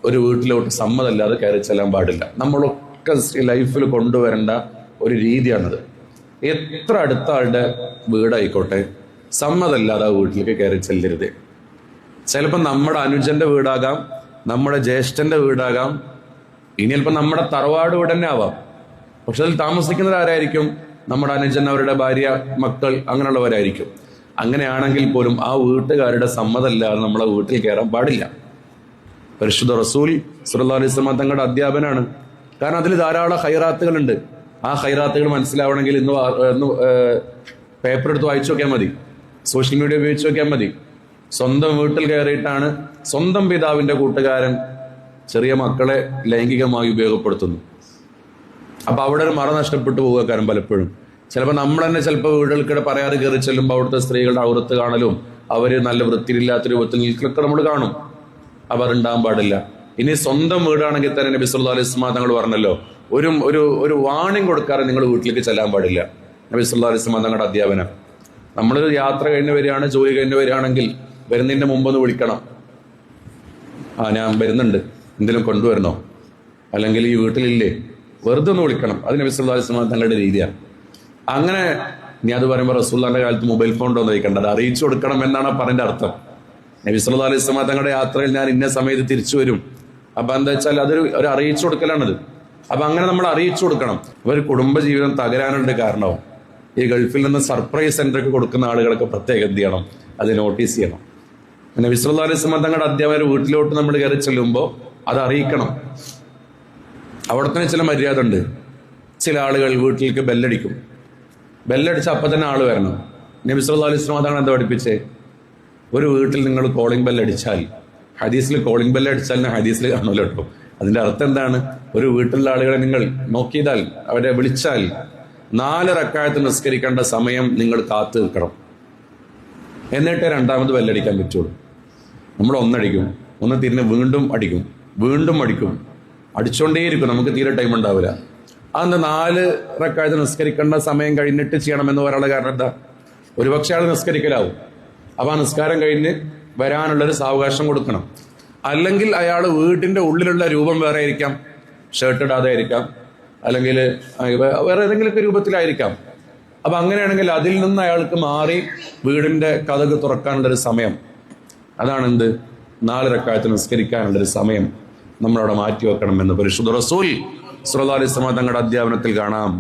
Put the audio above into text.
ഒരു വീട്ടിലോട്ട് സമ്മതമല്ലാതെ കയറി ചെല്ലാൻ പാടില്ല. നമ്മളൊക്കെ ലൈഫിൽ കൊണ്ടുവരേണ്ട ഒരു രീതിയാണത്. എത്ര അടുത്ത ആളുടെ വീടായിക്കോട്ടെ, സമ്മതമല്ലാതെ ആ വീട്ടിലേക്ക് കയറി ചെല്ലരുത്. ചിലപ്പോൾ നമ്മുടെ അനുജന്റെ വീടാകാം, നമ്മുടെ ജ്യേഷ്ഠന്റെ വീടാകാം, ഇനി ചിലപ്പോൾ നമ്മുടെ തറവാട് വീട് തന്നെ ആവാം. പക്ഷെ അതിൽ താമസിക്കുന്നത് ആരായിരിക്കും? നമ്മുടെ അനുജൻ, അവരുടെ ഭാര്യ, മക്കൾ, അങ്ങനെയുള്ളവരായിരിക്കും. അങ്ങനെയാണെങ്കിൽ പോലും ആ വീട്ടുകാരുടെ സമ്മതമല്ലാതെ നമ്മളെ വീട്ടിൽ കയറാൻ പാടില്ല. പരിശുദ്ധ റസൂൽ സല്ലല്ലാഹു അലൈഹി വസല്ലം തങ്ങളുടെ അധ്യാപനാണ്. കാരണം അതിൽ ധാരാളം ഹൈറാത്തുകളുണ്ട്. ആ ഹൈറാത്തുകൾ മനസ്സിലാവണമെങ്കിൽ ഇന്ന് പേപ്പർ എടുത്ത് വായിച്ചു നോക്കിയാൽ മതി, സോഷ്യൽ മീഡിയ ഉപയോഗിച്ച് നോക്കിയാൽ മതി. സ്വന്തം വീട്ടിൽ കയറിയിട്ടാണ് സ്വന്തം പിതാവിന്റെ കൂട്ടുകാരൻ ചെറിയ മക്കളെ ലൈംഗികമായി ഉപയോഗപ്പെടുത്തുന്നു. അപ്പൊ അവിടെ ഒരു മറ നഷ്ടപ്പെട്ടു പോവുക. കാരണം പലപ്പോഴും ചിലപ്പോൾ നമ്മൾ തന്നെ ചിലപ്പോൾ വീടുകൾക്കിടെ പറയാതെ കയറി ചെല്ലുമ്പോൾ അവിടുത്തെ സ്ത്രീകളുടെ ഔറത്ത് കാണലും അവര് നല്ല വൃത്തിയില്ലാത്ത രൂപത്തിൽ നിൽക്കലൊക്കെ നമ്മൾ കാണും. അവർ ഉണ്ടാകാൻ പാടില്ല. ഇനി സ്വന്തം വീടാണെങ്കിൽ തന്നെ നബി സല്ലല്ലാഹു അലൈഹി വസല്ലം തങ്ങൾ പറഞ്ഞല്ലോ, ഒരു വാണിംഗ് കൊടുക്കാതെ നിങ്ങൾ വീട്ടിലേക്ക് ചെല്ലാൻ പാടില്ല. നബി സല്ലല്ലാഹു അലൈഹി വസല്ലം തങ്ങളുടെ അധ്യാപനം. നമ്മളൊരു യാത്ര കഴിഞ്ഞ് വരികയാണ്, ജോലി കഴിഞ്ഞ് വരികയാണെങ്കിൽ വരുന്നതിന്റെ മുമ്പൊന്ന് വിളിക്കണം. ഞാൻ വരുന്നുണ്ട്, എന്തെങ്കിലും കൊണ്ടുവരണോ, അല്ലെങ്കിൽ ഈ വീട്ടിലില്ലേ, വെറുതെ ഒന്ന് വിളിക്കണം. അത് നബി സല്ലല്ലാഹു അലൈഹി വസല്ലം തങ്ങളുടെ രീതിയാണ്. അങ്ങനെ ഇനി അത് പറയുമ്പോൾ റസൂലുള്ളാഹിന്റെ കാലത്ത് മൊബൈൽ ഫോൺ ഉണ്ടോ എന്ന് ചോദിക്കേണ്ടത്, അറിയിച്ചു കൊടുക്കണം എന്നാണ് പറഞ്ഞതിന്റെ അർത്ഥം. നബി സല്ലല്ലാഹു അലൈഹി വസല്ലം തങ്ങളുടെ യാത്രയിൽ ഞാൻ ഇന്ന സമയത്ത് തിരിച്ചു വരും. അപ്പൊ എന്താ വെച്ചാൽ അതൊരു അറിയിച്ചു കൊടുക്കലാണത്. അപ്പൊ അങ്ങനെ നമ്മൾ അറിയിച്ചു കൊടുക്കണം. ഒരു കുടുംബജീവിതം തകരാനുള്ള കാരണവും ഈ ഗൾഫിൽ നിന്ന് സർപ്രൈസ് സെന്റർക്ക് കൊടുക്കുന്ന ആളുകളൊക്കെ പ്രത്യേകം എന്ത് ചെയ്യണം, അത് നോട്ടീസ് ചെയ്യണം. നബി സല്ലല്ലാഹു അലൈഹി വസല്ലം തങ്ങളുടെ അധ്യാപകർ വീട്ടിലോട്ട് നമ്മൾ കയറി ചെല്ലുമ്പോൾ അത് അറിയിക്കണം. അവിടെ തന്നെ ചില മര്യാദ ഉണ്ട്. ചില ആളുകൾ വീട്ടിലേക്ക് ബെല്ലടിക്കും. ബെല്ലടിച്ച അപ്പം തന്നെ ആള് വരണം. നബി സല്ലല്ലാഹു അലൈഹി വസല്ലം അതാണ് എന്താ പഠിപ്പിച്ചേ? ഒരു വീട്ടിൽ നിങ്ങൾ കോളിംഗ് ബെല്ലടിച്ചാൽ, ഹദീസിൽ കോളിംഗ് ബെല്ലടിച്ചാൽ ഹദീസിൽ കാണുമല്ലോ കേട്ടോ. അതിന്റെ അർത്ഥം എന്താണ്? ഒരു വീട്ടിലുള്ള ആളുകളെ നിങ്ങൾ നോക്കിയതാൽ, അവരെ വിളിച്ചാൽ 4 റക്അത്ത് നിസ്കരിക്കേണ്ട സമയം നിങ്ങൾ കാത്തു നിൽക്കണം. എന്നിട്ട് രണ്ടാമത് ബെല്ലടിക്കാൻ പറ്റുള്ളൂ. നമ്മൾ ഒന്നടിക്കും, ഒന്ന് തിരിഞ്ഞ് വീണ്ടും അടിക്കും, വീണ്ടും അടിക്കും, അടിച്ചുകൊണ്ടേയിരിക്കും. നമുക്ക് തീരെ ടൈം ഉണ്ടാവില്ല. അന്ന് 4 റക്അത്ത് നിസ്കരിക്കേണ്ട സമയം കഴിഞ്ഞിട്ട് ചെയ്യണമെന്ന് പറയാനുള്ള കാരണം എന്താ? ഒരുപക്ഷെ ആൾ നിസ്കരിക്കലാവും. അപ്പൊ ആ നിസ്കാരം കഴിഞ്ഞ് വരാനുള്ളൊരു സാവകാശം കൊടുക്കണം. അല്ലെങ്കിൽ അയാൾ വീട്ടിന്റെ ഉള്ളിലുള്ള രൂപം വേറെ ആയിരിക്കാം, ഷർട്ട് ഇടാതെ ആയിരിക്കാം, അല്ലെങ്കിൽ വേറെ ഏതെങ്കിലുമൊക്കെ രൂപത്തിലായിരിക്കാം. അപ്പൊ അങ്ങനെയാണെങ്കിൽ അതിൽ നിന്ന് അയാൾക്ക് മാറി വീടിന്റെ കതക് തുറക്കാനുള്ളൊരു സമയം, അതാണ് എന്ത്, 4 റക്അത്ത് നിസ്കരിക്കാനുള്ളൊരു സമയം നമ്മളവിടെ മാറ്റി വെക്കണം എന്ന് പരിശുദ്ധ റസൂൽ സല്ലല്ലാഹു അലൈഹി വസല്ലം തങ്ങളുടെ അധ്യാപനത്തിൽ കാണാം.